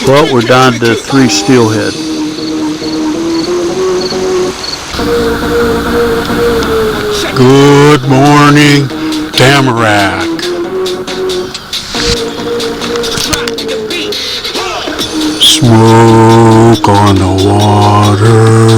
Well, we're down to 3 steelhead. Good morning, Tamarack. Smoke on the water.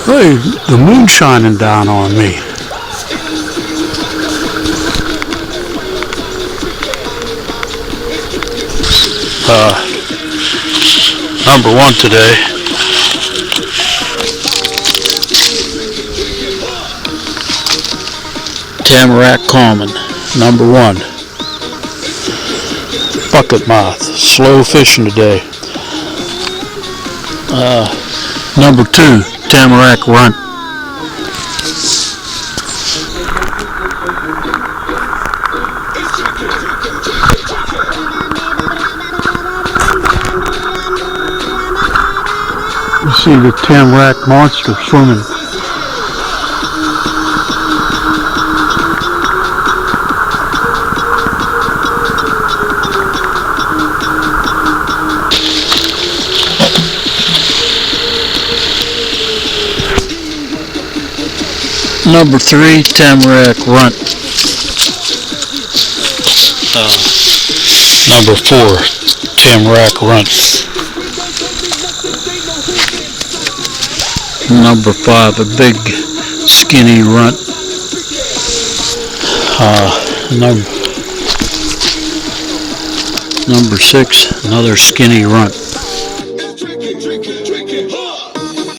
Hey, the moon's shining down on me. Number 1 today. Tamarack Common. Number 1. Bucket mouth. Slow fishing today. Number 2. Tamarack Runt. You see the Tamarack monster swimming. Number 3, Tamarack Runt. Number 4, Tamarack Runt. Number 5, a big skinny runt. Number 6, another skinny runt.